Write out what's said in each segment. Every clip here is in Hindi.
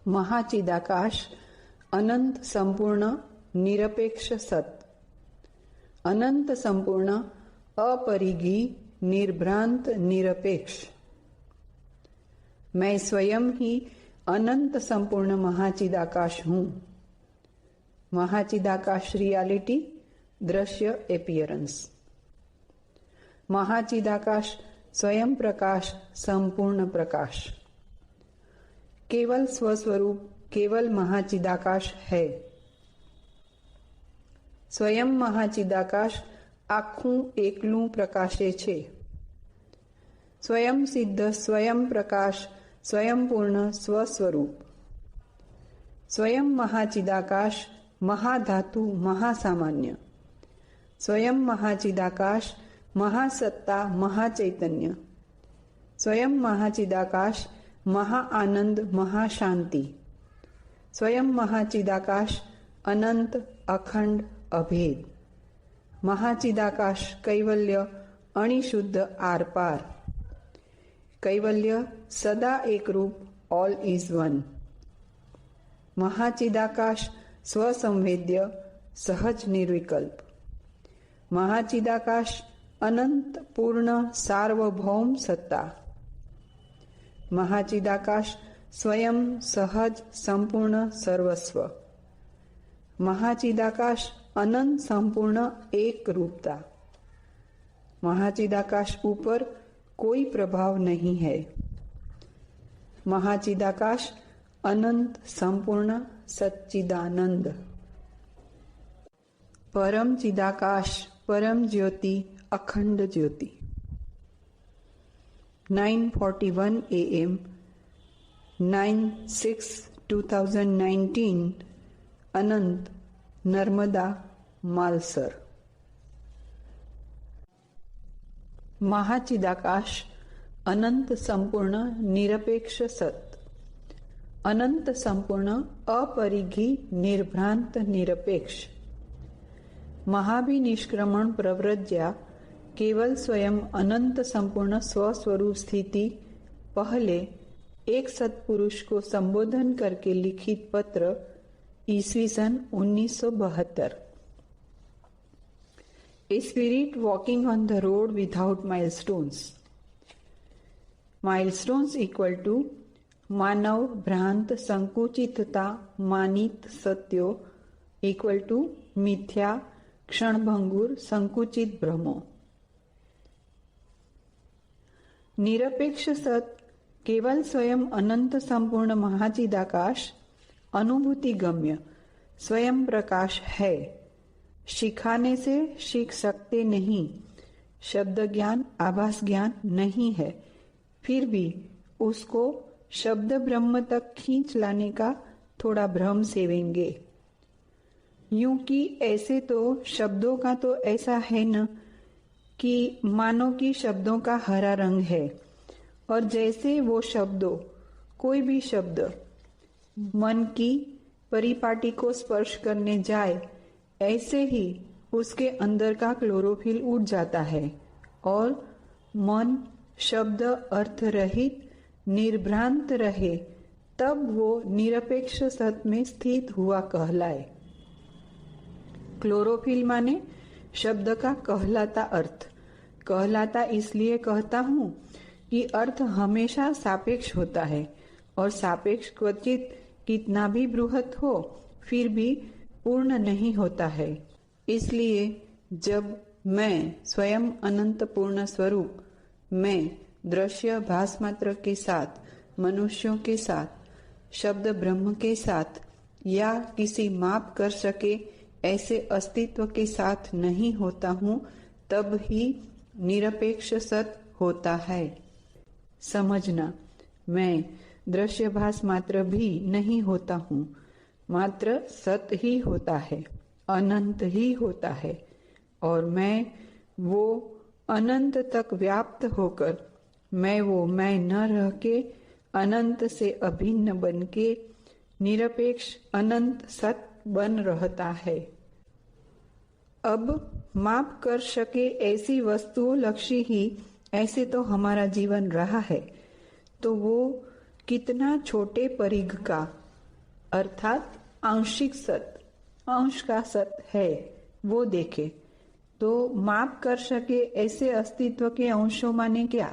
महाचिदाकाश अनंत संपूर्ण निरपेक्ष सत, अनंत संपूर्ण अपरिघी निर्भ्रांत निरपेक्ष। मैं स्वयं ही अनंत संपूर्ण महाचिदाकाश हूं। महाचिदाकाश रियलिटी, दृश्य एपियरेंस। महाचिदाकाश स्वयं प्रकाश, संपूर्ण प्रकाश। केवल स्वस्वरूप केवल महाचिदाकाश है। स्वयं महाचिदाकाश आखું એકલું પ્રકાશે છે। સ્વયં સિદ્ધ સ્વયં પ્રકાશ સ્વયંપૂર્ણ સ્વસ્વરૂપ। સ્વયં महाचिदाकाश महाधातु महासामान्य। स्वयं महाचिदाकाश महासत्ता महाचैतन्य। स्वयं महाचिदाकाश महाआनंद महाशांति। स्वयं महाचिदाकाश अनंत अखंड अभेद। महाचिदाकाश कैवल्य अणिशुद्ध आरपार। कैवल्य सदा एक रूप, ऑल इज वन। महाचिदाकाश स्वसंवेद्य सहज निर्विकल्प। महाचिदाकाश अनंत पूर्ण सार्वभौम सत्ता। महाचिदाकाश स्वयं सहज संपूर्ण सर्वस्व। महाचिदाकाश अनंत संपूर्ण एक रूपता। महाचिदाकाश ऊपर कोई प्रभाव नहीं है। महाचिदाकाश अनंत संपूर्ण सच्चिदानंद। परम चिदाकाश परम ज्योति अखंड ज्योति। 9:41 AM 9/6/2019 अनंत नर्मदा मालसर। महाचिदाकाश अनंत संपूर्ण निरपेक्ष सत, अनंत संपूर्ण अपरिघी निर्भ्रांत निरपेक्ष। महाभिनिष्क्रमण प्रव्रज्या केवल स्वयं अनंत संपूर्ण स्वस्वरूप स्थिति पहले एक सत्पुरुष को संबोधन करके लिखित पत्र ईस्वी सन 1972। A spirit walking on the road without milestones. Milestones equal to मानव भ्रांत संकुचितता मानित सत्यो equal to मिथ्या क्षणभंगुर संकुचित भ्रमो। निरपेक्ष सत केवल स्वयं अनंत संपूर्ण महाचिदाकाश अनुभूति गम्य स्वयं प्रकाश है। सिखाने से सीख सकते नहीं। शब्द ज्ञान आभास ज्ञान नहीं है, फिर भी उसको शब्द ब्रह्म तक खींच लाने का थोड़ा भ्रम सेवेंगे। यूं कि ऐसे तो शब्दों का तो ऐसा है न कि मानो कि शब्दों का हरा रंग है, और जैसे वो शब्दों कोई भी शब्द मन की परिपाटी को स्पर्श करने जाए, ऐसे ही उसके अंदर का क्लोरोफिल उड़ जाता है और मन शब्द अर्थ रहित निर्भ्रांत रहे, तब वो निरपेक्ष सत में स्थित हुआ कहलाए। क्लोरोफिल माने शब्द का कहलाता अर्थ। कहलाता इसलिए कहता हूं कि अर्थ हमेशा सापेक्ष होता है, और सापेक्ष क्वचित कितना भी बृहत हो फिर भी पूर्ण नहीं होता है। इसलिए जब मैं स्वयं अनंत पूर्ण स्वरूप, मैं दृश्य भास मात्र के साथ, मनुष्यों के साथ, शब्द ब्रह्म के साथ या किसी माप कर सके ऐसे अस्तित्व के साथ नहीं होता हूं, तब ही निरपेक्ष सत होता है। समझना, मैं दृश्यभास मात्र भी नहीं होता हूं, मात्र सत ही होता है, अनंत ही होता है, और मैं वो अनंत तक व्याप्त होकर मैं वो मैं न रह के अनंत से अभिन्न बन के निरपेक्ष अनंत सत बन रहता है। अब माप कर सके ऐसी वस्तुओं लक्षी ही ऐसे तो हमारा जीवन रहा है, तो वो कितना छोटे परिघ का अर्थात आंशिक सत, अंश का सत है वो देखे तो माप कर सके ऐसे अस्तित्व के अंशों माने क्या?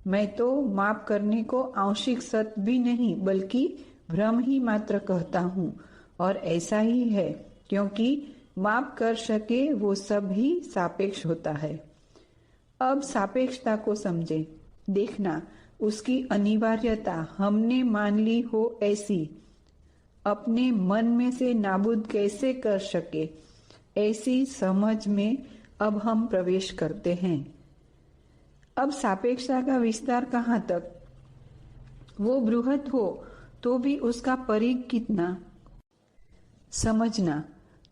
मैं तो माप करने को आंशिक सत भी नहीं बल्कि भ्रम ही मात्र कहता हूँ, और ऐसा ही है क्योंकि माप कर सके वो सब ही सापेक्ष होता है। अब सापेक्षता को समझे, देखना उसकी अनिवार्यता हमने मान ली हो ऐसी अपने मन में से नाबूद कैसे कर सके, ऐसी समझ में अब हम प्रवेश करते हैं। अब सापेक्षता का विस्तार कहाँ तक? वो बृहत हो तो भी उसका परिघ कितना? समझना,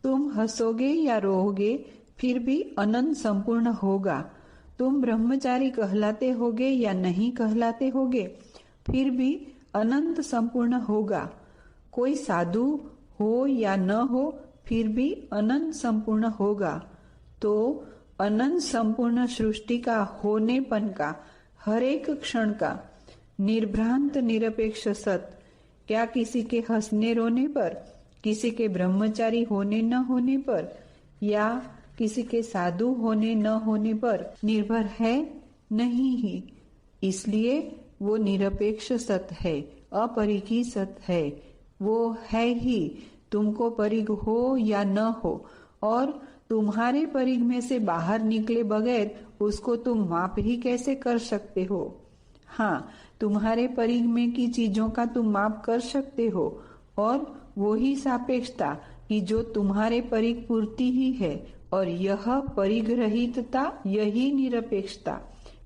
तुम हंसोगे या रोओगे फिर भी अनंत संपूर्ण होगा। तुम ब्रह्मचारी कहलाते होगे या नहीं कहलाते होगे फिर भी अनंत संपूर्ण होगा। कोई साधु हो या न हो फिर भी अनंत संपूर्ण होगा। तो अनंत संपूर्ण सृष्टि का होनेपन का हर एक क्षण का निर्भ्रांत निरपेक्ष सत क्या किसी के हंसने रोने पर, किसी के ब्रह्मचारी होने न होने पर या किसी के साधु होने न होने पर निर्भर है? नहीं ही। इसलिए वो निरपेक्ष सत है, अपरिघी सत है। वो है ही, तुमको परिघ हो या न हो, और तुम्हारे परिघ में से बाहर निकले बगैर उसको तुम माप ही कैसे कर सकते हो? हाँ, तुम्हारे परिघ में की चीजों का तुम माप कर सकते हो, और वो ही सापेक्षता कि जो तुम्हारे परिघ पूर्ति ही है, और यह परिघ रहितता यही निरपेक्षता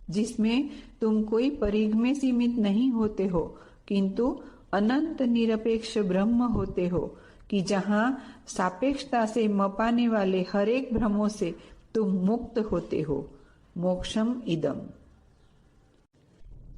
जिसमें तुम कोई परिघ में सीमित नहीं होते हो किंतु अनंत निरपेक्ष ब्रह्म होते हो, कि जहाँ सापेक्षता से मपाने वाले हर एक भ्रमों से तुम मुक्त होते हो। मोक्षम इदम।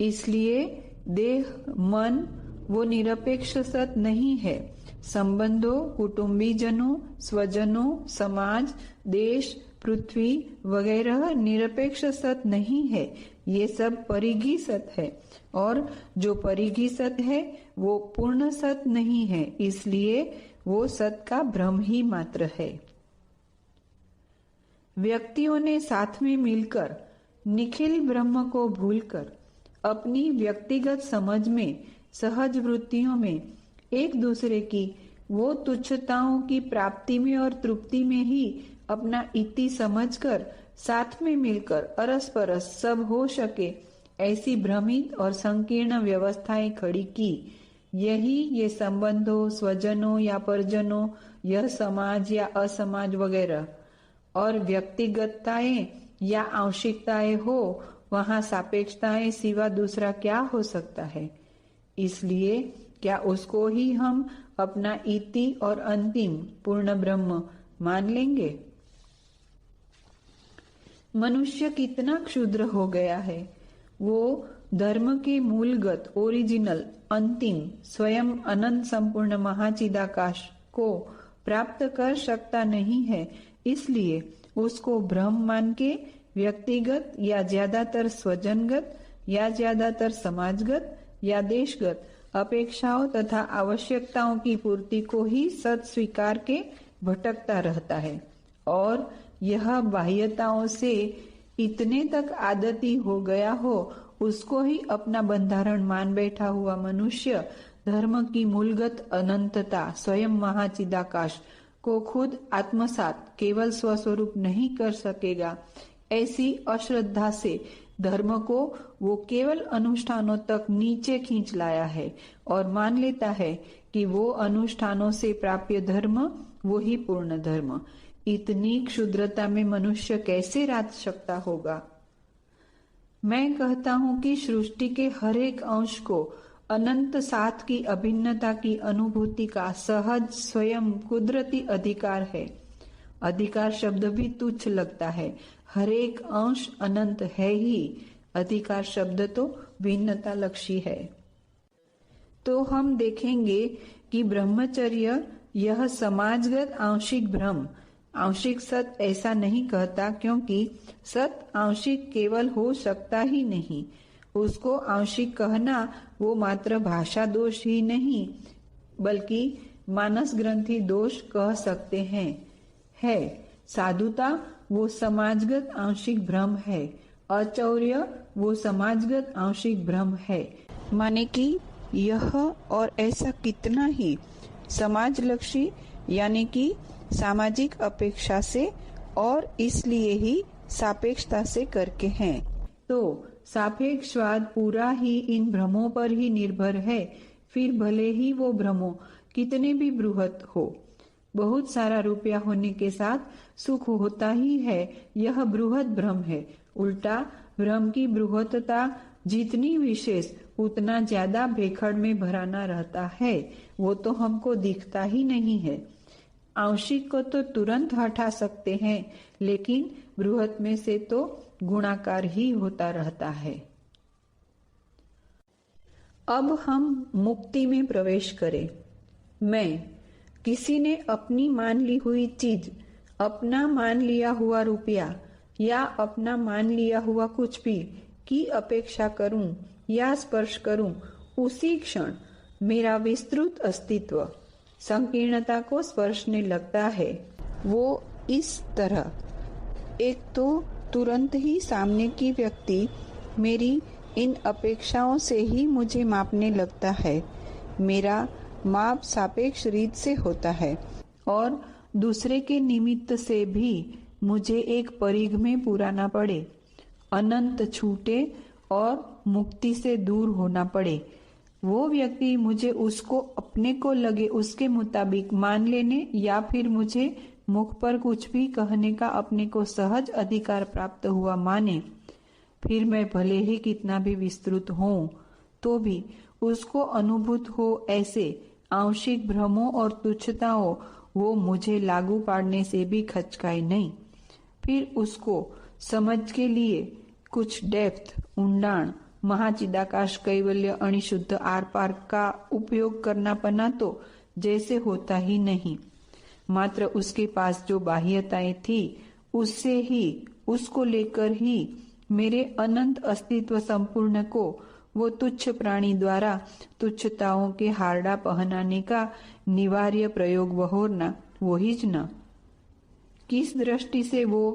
इसलिए देह मन वो निरपेक्ष सत नहीं है। संबंधों, कुटुंबीजनों, स्वजनों, समाज, देश, पृथ्वी वगैरह निरपेक्ष सत नहीं है। ये सब परिघी सत है, और जो परिघी सत है वो पूर्ण सत नहीं है, इसलिए वो सत का भ्रम ही मात्र है। व्यक्तियों ने साथ में मिलकर निखिल ब्रह्म को भूलकर अपनी व्यक्तिगत समझ में, सहज वृत्तियों में एक दूसरे की वो तुच्छताओं की प्राप्ति में और तृप्ति में ही अपना इति समझकर साथ में मिलकर अरस परस सब हो सके ऐसी भ्रमित और संकीर्ण व्यवस्थाएं खड़ी की। यही ये संबंधों, स्वजनों या परिजनों, यह समाज या असमाज वगैरह और व्यक्तिगतताएं या आंशिकताएं हो, वहां सापेक्षताएं सिवा दूसरा क्या हो सकता है? इसलिए क्या उसको ही हम अपना इति और अंतिम पूर्ण ब्रह्म मान लेंगे? मनुष्य कितना क्षुद्र हो गया है। वो धर्म के मूलगत, ओरिजिनल, अंतिम, स्वयं अनंत संपूर्ण महाचिदाकाश को प्राप्त कर सकता नहीं है। इसलिए उसको भ्रम मान के व्यक्तिगत या ज्यादातर स्वजनगत या ज्यादातर समाजगत या देशगत अपेक्षाओं तथा आवश्यकताओं की पूर्ति को ही सत स्वीकार के भटकता रहता है, और यह बाह्यताओं से इतने तक आदती हो गया हो, उसको ही अपना बंधारण मान बैठा हुआ मनुष्य धर्म की मूलगत अनंतता, स्वयं महाचिदाकाश को खुद आत्मसात केवल स्वस्वरूप नहीं कर सकेगा। ऐसी अश्रद्धा से धर्म को वो केवल अनुष्ठानों तक नीचे खींच लाया है और मान लेता है कि वो अनुष्ठानों से प्राप्य धर्म वो ही पूर्ण धर्म। इतनी क्षुद्रता में मनुष्य कैसे राज सकता होगा? मैं कहता हूं कि सृष्टि के हर एक अंश को अनंत साथ की अभिन्नता की अनुभूति का सहज स्वयं कुदरती अधिकार है। अधिकार शब्द भी तुच्छ लगता है, हर एक अंश अनंत है ही। अधिकार शब्द तो भिन्नता लक्षी है। तो हम देखेंगे कि ब्रह्मचर्य यह समाजगत आंशिक भ्रम, आंशिक सत ऐसा नहीं कहता, क्योंकि सत आंशिक केवल हो सकता ही नहीं। उसको आंशिक कहना वो मात्र भाषा दोष ही नहीं, बल्कि मानस ग्रंथि दोष कह सकते हैं। है साधुता वो समाजगत आंशिक भ्रम है, अचौर्य वो समाजगत आंशिक भ्रम है। माने कि यह और ऐसा कितना ही समाजलक्षी यानी कि सामाजिक अपेक्षा से और इसलिए ही सापेक्षता से करके हैं। तो सापेक्षवाद पूरा ही इन भ्रमों पर ही निर्भर है, फिर भले ही वो भ्रमों कितने भी बृहत हो। बहुत सारा रुपया होने के साथ सुख होता ही है, यह बृहत भ्रम है। उल्टा भ्रम की बृहत्ता जितनी विशेष उतना ज्यादा भेखड़ में भराना रहता है, वो तो हमको दिखता ही नहीं है। आंशिक को तो तुरंत हटा सकते हैं, लेकिन बृहत में से तो गुणाकार ही होता रहता है। अब हम मुक्ति में प्रवेश करें। मैं किसी ने अपनी मान ली हुई चीज, अपना मान लिया हुआ रुपया या अपना मान लिया हुआ कुछ भी की अपेक्षा करूं या स्पर्श करूं, उसी क्षण मेरा विस्तृत अस्तित्व संकीर्णता को स्पर्शने लगता है। वो इस तरह, एक तो तुरंत ही सामने की व्यक्ति मेरी इन अपेक्षाओं से ही मुझे मापने लगता है। मेरा माप सापेक्ष रीत से होता है और दूसरे के निमित्त से भी मुझे एक परिघ में पुराना पड़े, अनंत छूटे और मुक्ति से दूर होना पड़े। वो व्यक्ति मुझे उसको अपने को लगे उसके मुताबिक मान लेने या फिर मुझे मुख पर कुछ भी कहने का अपने को सहज अधिकार प्राप्त हुआ माने, फिर मैं भले ही कितना भी विस्तृत हूँ तो भी उसको अनुभूत हो ऐसे आंशिक भ्रमों और तुच्छताओं वो मुझे लागू पाड़ने से भी खचकाए नहीं। फिर उसको समझ के लिए कुछ डेप्थ, ऊंडाण, महाचिदाकाश, कैवल्य, अणिशुद्ध, आर पार का उपयोग करना पना तो जैसे होता ही नहीं। मात्र उसके पास जो बाह्यताएं थी उससे ही, उसको लेकर ही मेरे अनंत अस्तित्व संपूर्ण को वो तुच्छ प्राणी द्वारा तुच्छताओं के हारडा पहनाने का निवार्य प्रयोग वहोरना वही ज न। किस दृष्टि से वो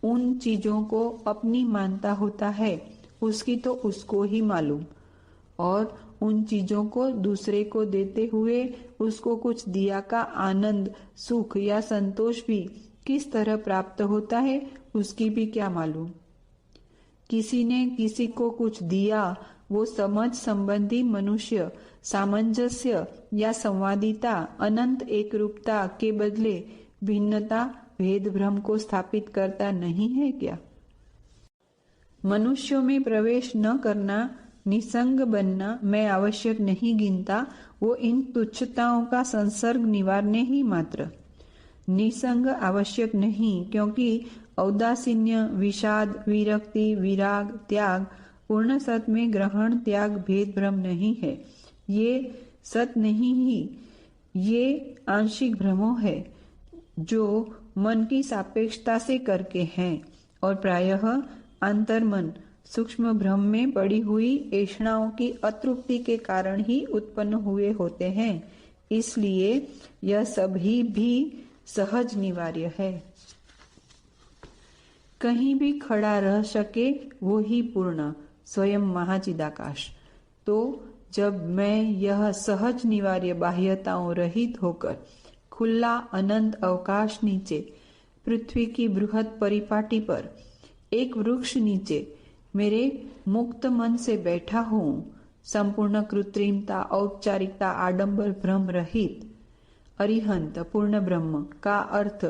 उन चीजों को अपनी मानता होता है उसकी तो उसको ही मालूम, और उन चीजों को दूसरे को देते हुए उसको कुछ दिया का आनंद, सुख या संतोष भी किस तरह प्राप्त होता है उसकी भी क्या मालूम। किसी ने किसी को कुछ दिया, वो समझ संबंधी मनुष्य सामंजस्य या संवादिता, अनंत एकरूपता के बदले भिन्नता, भेद भ्रम को स्थापित करता नहीं है क्या? मनुष्यों में प्रवेश न करना, निसंग बनना मैं आवश्यक नहीं गिनता, वो इन तुच्छताओं का संसर्ग निवारने ही मात्र। निसंग आवश्यक नहीं, क्योंकि औदासीन्य, विषाद, विरक्ति, विराग, त्याग पूर्ण सत में ग्रहण, त्याग, भेद भ्रम नहीं है। ये सत नहीं ही, ये आंशिक भ्रमों है जो मन की सापेक्षता से करके हैं और प्रायः अंतर्मन सूक्ष्म भ्रम में पड़ी हुई ऐषणाओं की अतृप्ति के कारण ही उत्पन्न हुए होते हैं। इसलिए यह सभी भी सहज निवार्य है। कहीं भी खड़ा रह सके वो ही पूर्ण स्वयं महाचिदाकाश। तो जब मैं यह सहज निवार्य बाह्यताओं रहित होकर खुला अनंत अवकाश नीचे, पृथ्वी की बृहद परिपाटी पर, एक वृक्ष नीचे मेरे मुक्त मन से बैठा हूँ, संपूर्ण कृत्रिमता, औपचारिकता, आडंबर, भ्रम रहित, अरिहंत पूर्ण ब्रह्म का अर्थ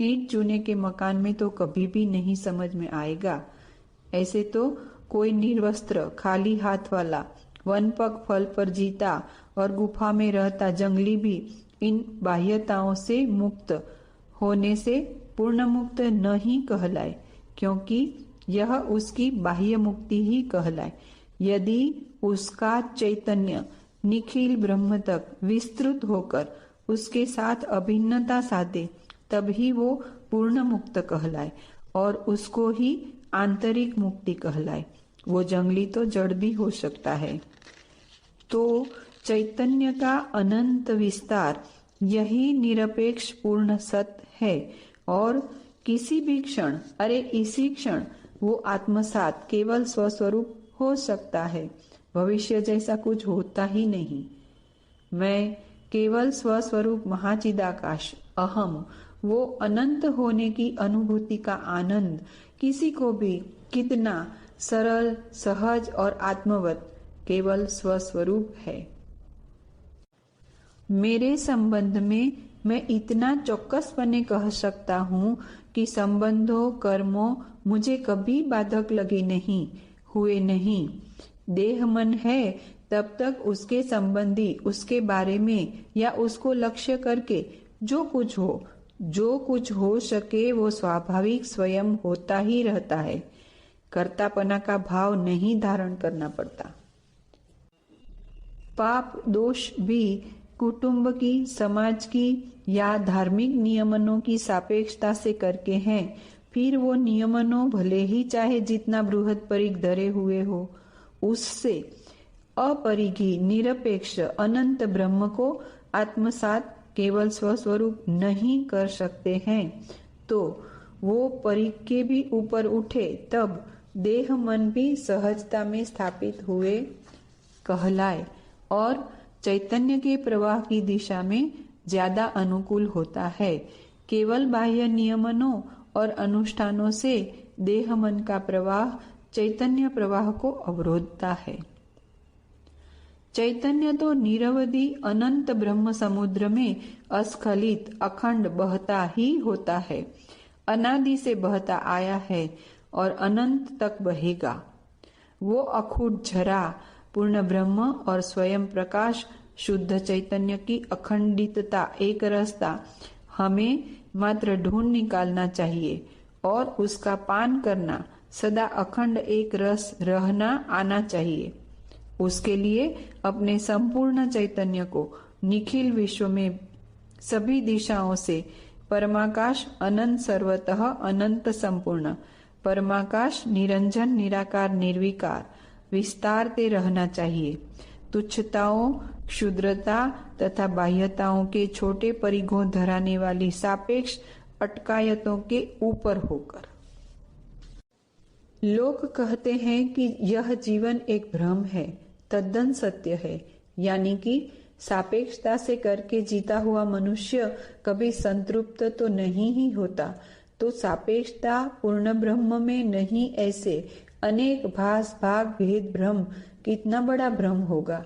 ईंट चूने के मकान में तो कभी भी नहीं समझ में आएगा। ऐसे तो कोई निर्वस्त्र खाली हाथ वाला वनपक फल पर जीता और गुफा में रहता जंगली भी इन बाह्यताओं से मुक्त होने से पूर्ण मुक्त नहीं कहलाए, क्योंकि यह उसकी बाह्य मुक्ति ही कहलाए। यदि उसका चैतन्य निखिल ब्रह्म तक विस्तृत होकर उसके साथ अभिन्नता साधे, तभी वो पूर्ण मुक्त कहलाए और उसको ही आंतरिक मुक्ति कहलाए। वो जंगली तो जड़ भी हो सकता है। तो चैतन्य का अनंत विस्तार यही निरपेक्ष पूर्ण सत्य है और किसी भी क्षण, अरे इसी क्षण वो आत्मसात केवल स्वस्वरूप हो सकता है। भविष्य जैसा कुछ होता ही नहीं। मैं केवल स्वस्वरूप महाचिदाकाश अहम, वो अनंत होने की अनुभूति का आनंद किसी को भी कितना सरल, सहज और आत्मवत केवल स्वस्वरूप है। मेरे संबंध में मैं इतना चौकसपने कह सकता हूँ कि संबंधों, कर्मों मुझे कभी बाधक लगे नहीं, हुए नहीं। देह मन है तब तक उसके संबंधी, उसके बारे में या उसको लक्ष्य करके जो कुछ हो सके वो स्वाभाविक स्वयं होता ही रहता है। कर्तापना का भाव नहीं धारण करना पड़ता। पाप दोष भी कुटुंब की, समाज की या धार्मिक नियमनों की सापेक्षता से करके हैं। फिर वो नियमनों भले ही चाहे जितना बृहद परिघ धरे हुए हो, उससे अपरिघी निरपेक्ष अनंत ब्रह्म को आत्मसात केवल स्वस्वरूप नहीं कर सकते हैं। तो वो परिघ के भी ऊपर उठे तब देह मन भी सहजता में स्थापित हुए कहलाए और चैतन्य के प्रवाह की दिशा में ज्यादा अनुकूल होता है। केवल बाह्य नियमनों और अनुष्ठानों से देह मन का प्रवाह चैतन्य प्रवाह को अवरोधता है। चैतन्य तो निरवधि अनंत ब्रह्म समुद्र में अस्खलित अखंड बहता ही होता है, अनादि से बहता आया है और अनंत तक बहेगा। वो अखूट झरा पूर्ण ब्रह्म और स्वयं प्रकाश शुद्ध चैतन्य की अखंडितता, एक रसता हमें मात्र ढूंढ निकालना चाहिए और उसका पान करना, सदा अखंड एक रस रहना आना चाहिए। उसके लिए अपने संपूर्ण चैतन्य को निखिल विश्व में सभी दिशाओं से परमाकाश अनंत सर्वतः अनंत संपूर्ण परमाकाश निरंजन निराकार निर्विकार विस्तारते रहना चाहिए। तुच्छताओं, क्षुद्रता तथा बाह्यताओं के छोटे परिघों धराने वाली सापेक्ष अटकायतों के ऊपर होकर। लोग कहते हैं कि यह जीवन एक भ्रम है, तद्दन सत्य है। यानी कि सापेक्षता से करके जीता हुआ मनुष्य कभी संतृप्त तो नहीं ही होता। तो सापेक्षता पूर्ण ब्रह्म में नहीं, ऐसे अनेक भास भाग भेद भ्रम कितना बड़ा भ्रम होगा।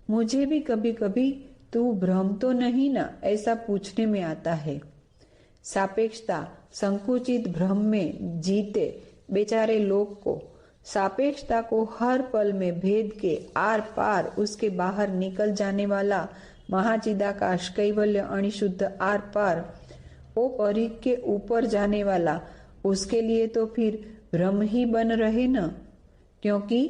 मुझे भी कभी कभी तू भ्रम तो नहीं ना, ऐसा पूछने में आता है। सापेक्षता संकुचित भ्रम में जीते बेचारे लोग को सापेक्षता को हर पल में भेद के आर पार उसके बाहर निकल जाने वाला महाचिदाकाश कैवल्य अणिशुद्ध आर पार वो परिघ के ऊपर जाने वाला, उसके लिए तो फिर भ्रम ही बन रहे न, क्योंकि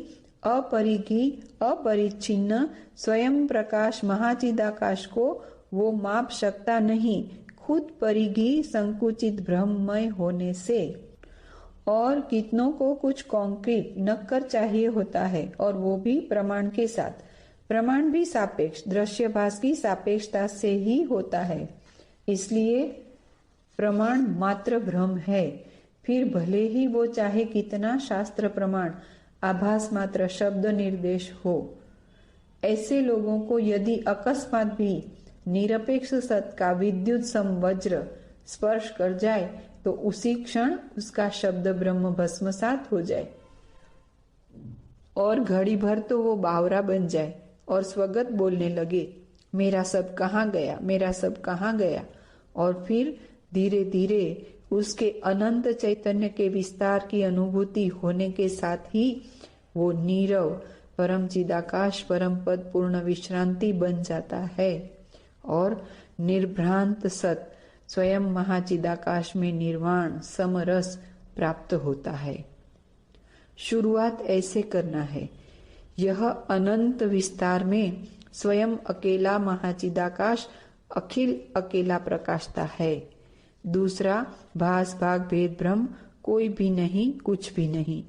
अपरिघी अपरिच्छिन्न स्वयं प्रकाश महाचिदाकाश को वो माप सकता नहीं, खुद परिघी संकुचित भ्रममय होने से। और कितनों को कुछ कॉन्क्रीट नक्कर चाहिए होता है, और वो भी प्रमाण के साथ। प्रमाण भी सापेक्ष दृश्यभास की सापेक्षता से ही होता है, इसलिए प्रमाण मात्र भ्रम है। फिर भले ही वो चाहे कितना शास्त्र प्रमाण आभास मात्र शब्द निर्देश हो। ऐसे लोगों को यदि अकस्मात भी निरपेक्ष सत्य का विद्युत समवज्र स्पर्श कर जाए तो उसी क्षण उसका शब्द ब्रह्म भस्मसात हो जाए और घड़ी भर तो वो बावरा बन जाए और स्वगत बोलने लगे, मेरा सब कहाँ गया, मेरा सब कहाँ गया। और फिर धीरे धीरे उसके अनंत चैतन्य के विस्तार की अनुभूति होने के साथ ही वो नीरव परम चिदाकाश परम पद पूर्ण विश्रांति बन जाता है और निर्भ्रांत सत स्वयं महाचिदाकाश में निर्वाण समरस प्राप्त होता है। शुरुआत ऐसे करना है। यह अनंत विस्तार में स्वयं अकेला महाचिदाकाश अखिल अकेला प्रकाशता है। दूसरा भास भाग भेद भ्रम कोई भी नहीं, कुछ भी नहीं।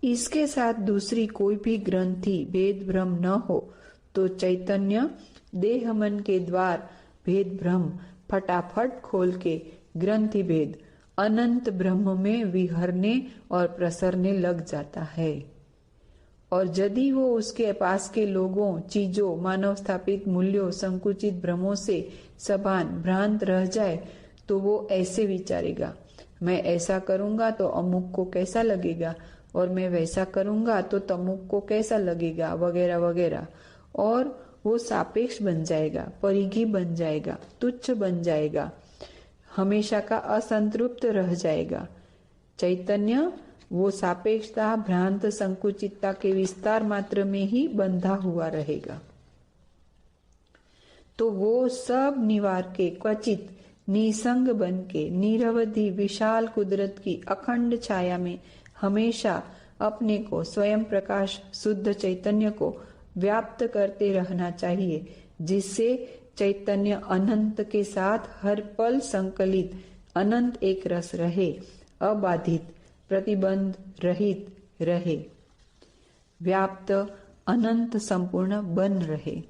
इसके साथ दूसरी कोई भी ग्रंथि भेद भ्रम न हो तो चैतन्य देह मन के द्वार भेद भ्रम फटाफट खोल के ग्रंथि भेद अनंत ब्रह्म में विहरने और प्रसरने लग जाता है। और यदि वो उसके पास के लोगों, चीजों, मानव स्थापित मूल्यों, संकुचित भ्रमों से सभान भ्रांत रह जाए तो वो ऐसे विचारेगा, मैं ऐसा करूंगा तो अमुक को कैसा लगेगा, और मैं वैसा करूंगा तो तमुक को कैसा लगेगा, वगैरह वगैरह। और वो सापेक्ष बन जाएगा, परिघी बन जाएगा, तुच्छ बन जाएगा, हमेशा का असंतृप्त रह जाएगा। चैतन्य वो सापेक्षता, भ्रांत संकुचितता के विस्तार मात्र में ही बंधा हुआ रहेगा। तो वो सब निवार के क्वचित निसंग बन के निरवधि विशाल कुदरत की अखंड छाया में हमेशा अपने को स्वयं प्रकाश शुद्ध चैतन्य को व्याप्त करते रहना चाहिए, जिससे चैतन्य अनंत के साथ हर पल संकलित अनंत एक रस रहे, अबाधित, प्रतिबंध रहित रहे, व्याप्त अनंत संपूर्ण बन रहे।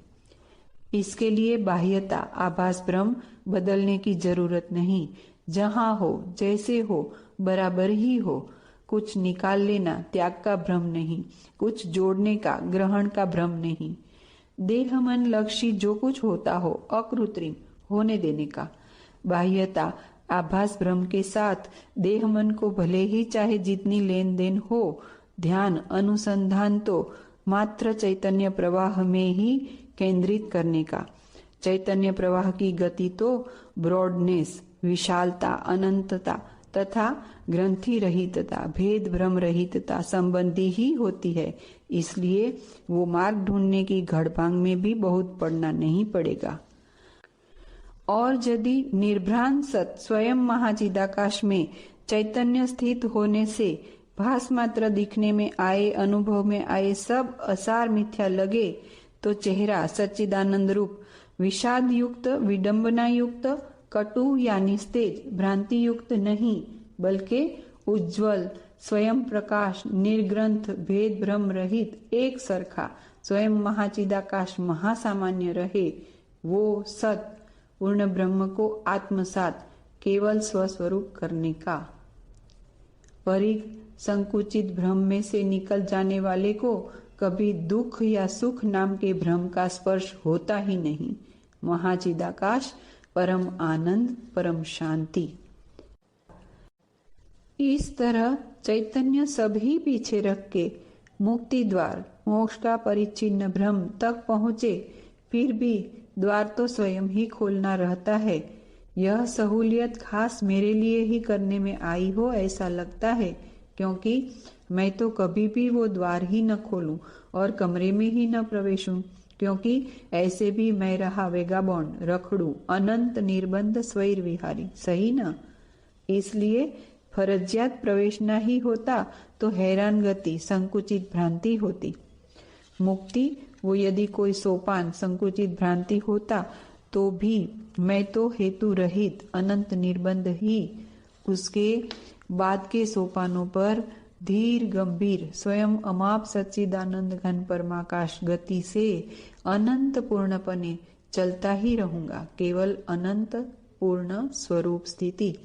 इसके लिए बाह्यता, आभास भ्रम बदलने की जरूरत नहीं। जहां हो, जैसे हो, बराबर ही हो। कुछ निकाल लेना त्याग का भ्रम नहीं, कुछ जोड़ने का, ग्रहण का भ्रम नहीं। देह मन लक्ष्य जो कुछ होता हो अकृत्रिम होने देने का। बाह्यता, आभास भ्रम के साथ देह मन को भले ही चाहे जितनी लेन देन हो, ध्यान अनुसंधान तो मात्र चैतन्य प्रवाह में ही केंद्रित करने का। चैतन्य प्रवाह की गति तो ब्रॉडनेस, विशालता, अनंतता तथा ग्रंथि रहितता, भेद भ्रम रहितता संबंधी ही होती है। इसलिए वो मार्ग ढूंढने की घड़पांग में भी बहुत पड़ना नहीं पड़ेगा। और यदि निर्भ्रांत सत स्वयं महाचिदाकाश में चैतन्य स्थित होने से भास मात्र दिखने में आए, अनुभव में आए सब असार मिथ्या लगे, तो चेहरा सच्चिदानंद रूप विषाद युक्त, विडंबना युक्त, कटु या निस्तेज, भ्रांति युक्त नहीं, बल्कि उज्ज्वल, स्वयं प्रकाश, निर्ग्रंथ, भेद भ्रम रहित, एक सरखा, स्वयं महाचिदाकाश महासामान्य रहे। वो सत पूर्ण ब्रह्म को आत्मसात केवल स्वस्वरूप करने का। परिघ संकुचित भ्रम में से निकल जाने वाले को कभी दुख या सुख नाम के भ्रम का स्पर्श होता ही नहीं। महाचिदाकाश, परम आनंद, परम शांति। इस तरह चैतन्य सभी पीछे रख के मुक्ति द्वार, मोक्ष का परिच्छिन्न भ्रम तक पहुंचे, फिर भी द्वार तो स्वयं ही खोलना रहता है। यह सहूलियत खास मेरे लिए ही करने में आई हो ऐसा लगता है, क्योंकि मैं तो कभी भी वो द्वार ही न खोलूं और कमरे में ही न प्रवेशूं, क्योंकि ऐसे भी मैं रहा वेगाबॉन्ड, रखड़ू, अनंत निर्बंध स्वैर विहारी, सही न? इसलिए फरजियात प्रवेश न ही होता तो हैरान गति, संकुचित भ्रांति होती। मुक्ति वो यदि कोई सोपान, संकुचित भ्रांति होता तो भी मैं तो हेतु रहित अनंत निर्बंध ही उसके बाद के सोपानों पर धीर गंभीर स्वयं अमाप सच्चिदानंद घन परमाकाश गति से अनंत पूर्णपने चलता ही रहूंगा, केवल अनंत पूर्ण स्वरूप स्थिति।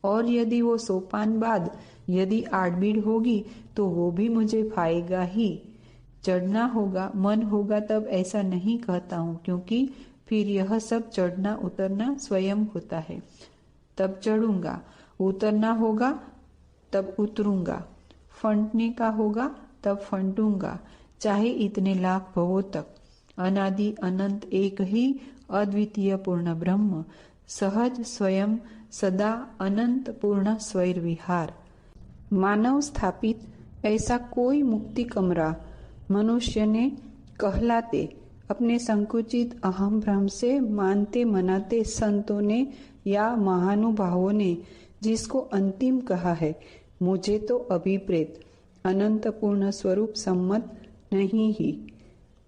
और यदि वो सोपान बाद यदि आड़बीड़ होगी तो वो भी मुझे भाएगा ही। चढ़ना होगा, मन होगा तब ऐसा नहीं कहता हूं, क्योंकि फिर यह सब चढ़ना उतरना स्वयं होता है। तब चढ़ूंगा, उतरना होगा तब उतरूंगा, फंटने का होगा तब फंटूंगा, चाहे इतने लाख भवों तक। अनादि अनंत एक ही अद्वितीय पूर्ण ब्रह्म, सहज स्वयं सदा अनंत पूर्ण स्वैर विहार। मानव स्थापित ऐसा कोई मुक्ति कमरा मनुष्य ने कहलाते अपने संकुचित अहम भ्रम से मानते मनाते संतों ने या महानुभावों ने जिसको अंतिम कहा है, मुझे तो अभिप्रेत अनंत पूर्ण स्वरूप सम्मत नहीं ही,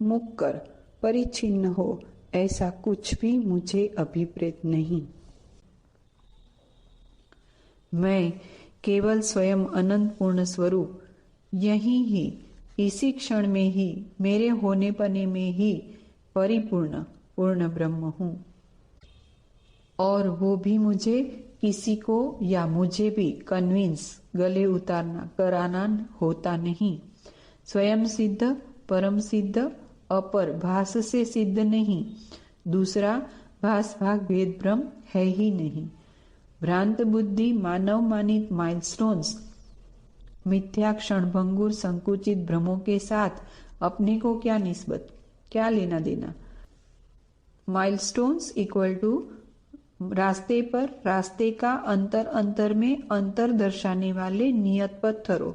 मुक्कर परिच्छिन्न हो ऐसा कुछ भी मुझे अभिप्रेत नहीं। मैं केवल स्वयं अनंत पूर्ण स्वरूप यही ही, इसी क्षण में ही, मेरे होने पने में ही परिपूर्ण पूर्ण ब्रह्म हूँ। और वो भी मुझे किसी को या मुझे भी कन्विंस गले उतारना कराना होता नहीं। स्वयं सिद्ध परम सिद्ध अपर भास से सिद्ध नहीं, दूसरा भास भाग भेद ब्रह्म है ही नहीं। भ्रांत बुद्धि मानव मानित माइलस्टोन्स मिथ्या क्षणभंगुर संकुचित भ्रमों के साथ अपने को क्या निस्बत, क्या लेना देना। माइलस्टोन्स इक्वल टू रास्ते पर रास्ते का अंतर अंतर में अंतर दर्शाने वाले नियत पत्थरों।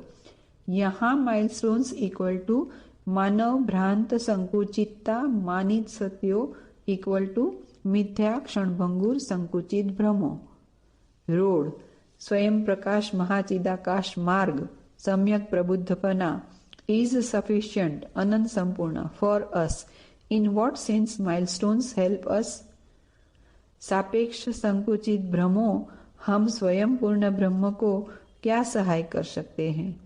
यहाँ माइलस्टोन्स इक्वल टू मानव भ्रांत संकुचितता मानित सत्यो इक्वल टू मिथ्या क्षणभंगुर संकुचित भ्रमों। रोड स्वयं प्रकाश महाचिदाकाश मार्ग सम्यक प्रबुद्धपना is sufficient अनंत संपूर्ण for us. In what sense milestones help us? सापेक्ष संकुचित भ्रमों हम स्वयं पूर्ण ब्रह्म को क्या सहाय कर सकते हैं?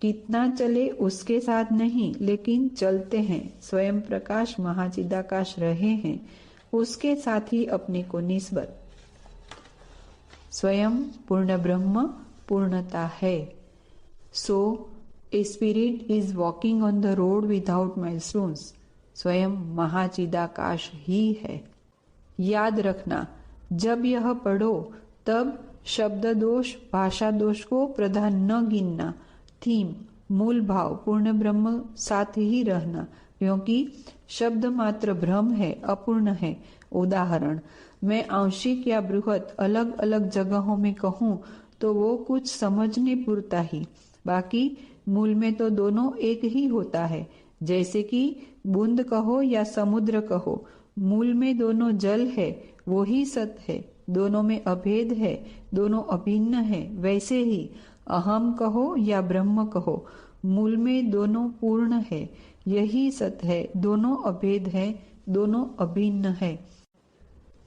कितना चले उसके साथ नहीं, लेकिन चलते हैं, स्वयं प्रकाश महाचिदाकाश रहे हैं, उसके साथ ही अपने को निस्बत। स्वयं पूर्ण ब्रह्म पूर्णता है। So a spirit is walking on the road without milestones. स्वयं महाचिदाकाश ही है। याद रखना, जब यह पढ़ो तब शब्द दोष भाषा दोष को प्रधान न गिनना। थीम मूल भाव पूर्ण ब्रह्म साथ ही रहना, क्योंकि शब्द मात्र भ्रम है, अपूर्ण है। उदाहरण, मैं आंशिक या बृहत अलग अलग जगहों में कहूं तो वो कुछ समझने पूरता ही, बाकी मूल में तो दोनों एक ही होता है। जैसे कि बूंद कहो या समुद्र कहो, मूल में दोनों जल है, वो ही सत है, दोनों में अभेद है, दोनों अभिन्न है। वैसे ही अहम कहो या ब्रह्म कहो, मूल में दोनों पूर्ण है, यही सत है, दोनों अभेद है, दोनों अभिन्न है।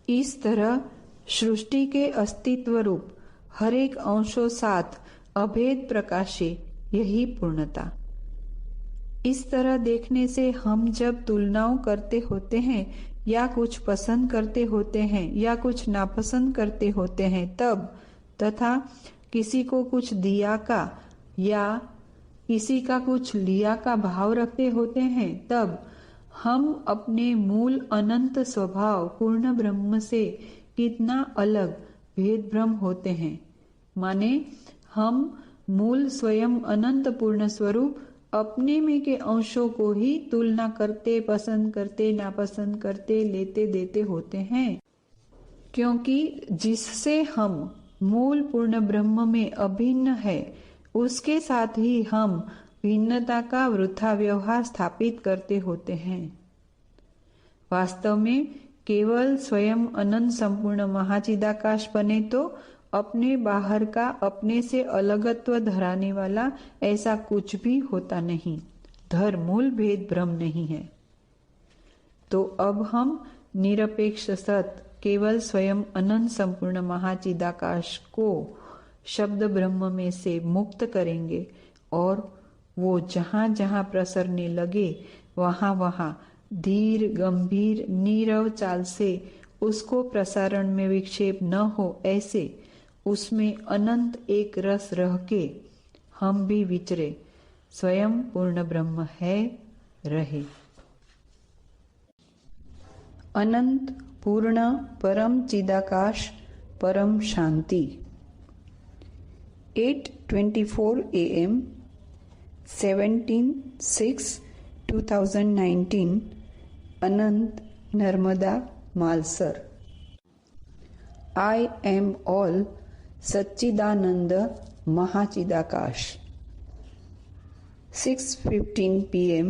इस तरह सृष्टि के अस्तित्व रूप हर एक अंशों साथ अभेद प्रकाशे, यही पूर्णता। इस तरह देखने से हम जब तुलनाओं करते होते हैं या कुछ पसंद करते होते हैं या कुछ नापसंद करते होते हैं तब, तथा किसी को कुछ दिया का या किसी का कुछ लिया का भाव रखते होते हैं तब, हम अपने मूल अनंत स्वभाव पूर्ण ब्रह्म से कितना अलग भेद भ्रम होते हैं। माने हम मूल स्वयं अनंत पूर्ण स्वरूप अपने में के अंशों को ही तुलना करते, पसंद करते, नापसंद करते, लेते देते होते हैं, क्योंकि जिससे हम मूल पूर्ण ब्रह्म में अभिन्न है, उसके साथ ही हम भिन्नता का वृथा व्यवहार स्थापित करते होते हैं। वास्तव में केवल स्वयं अनंत संपूर्ण महाचिदाकाश बने तो अपने बाहर का अपने से अलगत्व धराने वाला ऐसा कुछ भी होता नहीं। धर्म मूल भेद भ्रम नहीं है। तो अब हम निरपेक्ष सत केवल स्वयं अनंत संपूर्ण महाचिदाकाश को शब्द ब्रह्म में से मुक्त करेंगे और वो जहां जहां प्रसरने लगे वहां वहां धीर गंभीर नीरव चाल से उसको प्रसारण में विक्षेप न हो, ऐसे उसमें अनंत एक रस रह के हम भी विचरे, स्वयं पूर्ण ब्रह्म है, रहे। अनंत पूर्ण परम चिदाकाश परम शांति। 8:24 AM 17/6/2019 Anant Narmada Malsar. I am all Sachchidanand महाचिदाकाश। 6:15 PM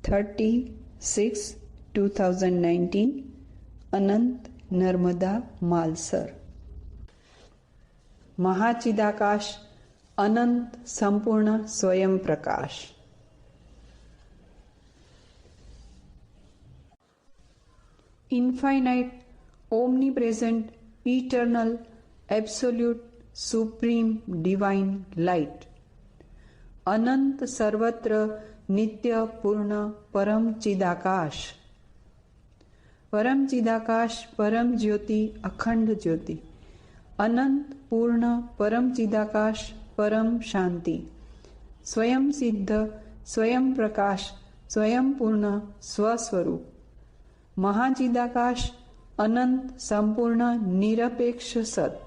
30/6/2019 अनंत नर्मदा मालसर। महाचिदाकाश अनंत संपूर्ण स्वयं प्रकाश। Infinite omnipresent eternal absolute supreme divine light। अनंत सर्वत्र नित्य पूर्ण परम चिदाकाश। परम चिदाकाश, परम ज्योति, अखंड ज्योति, अनंत पूर्ण परम चिदाकाश, परम शांति, स्वयं सिद्ध, स्वयं प्रकाश, स्वयं पूर्ण स्वस्वरूप, महाचिदाकाश, अनंत संपूर्ण निरपेक्ष सत,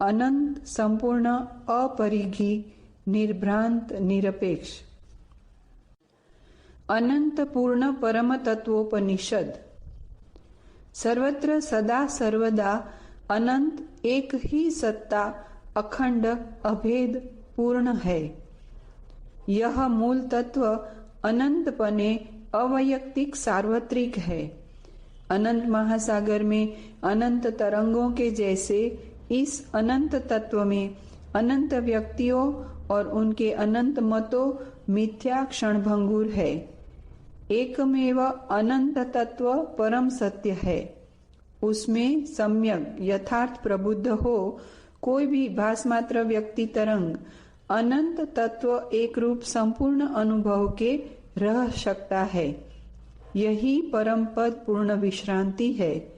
अनंत संपूर्ण अपरिघी निर्भ्रांत निरपेक्ष, अनंत पूर्ण परम तत्वोपनिषद, सर्वत्र सदा सर्वदा अनंत एक ही सत्ता, अखंड अभेद पूर्ण है। यह मूल तत्व अनंतपने अवैयक्तिक सार्वत्रिक है। अनंत महासागर में अनंत तरंगों के जैसे इस अनंत तत्व में अनंत व्यक्तियों और उनके अनंत मतों मिथ्या क्षणभंगुर है। एकमेव अनंत तत्व परम सत्य है। उसमें सम्यक यथार्थ प्रबुद्ध हो कोई भी भासमात्र व्यक्ति तरंग अनंत तत्व एक रूप संपूर्ण अनुभव के रह सकता है। यही परम पद पूर्ण विश्रांति है।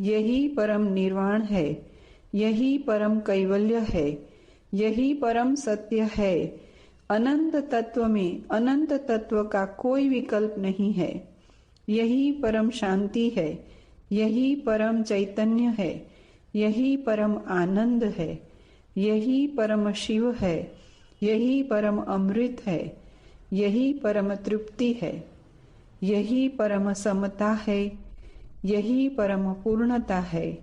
यही परम निर्वाण है। यही परम कैवल्य है। यही परम सत्य है। अनंत तत्व में अनंत तत्व का कोई विकल्प नहीं है। यही परम शांति है। यही परम चैतन्य है। यही परम आनंद है। यही परम शिव है। यही परम अमृत है। यही परम तृप्ति है। यही परम समता है। यही परम पूर्णता है।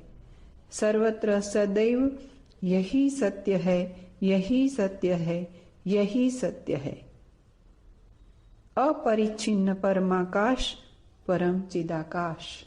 सर्वत्र सदैव यही सत्य है। यही सत्य है। यही सत्य है। अपरिच्छिन्न परमाकाश, परम चिदाकाश।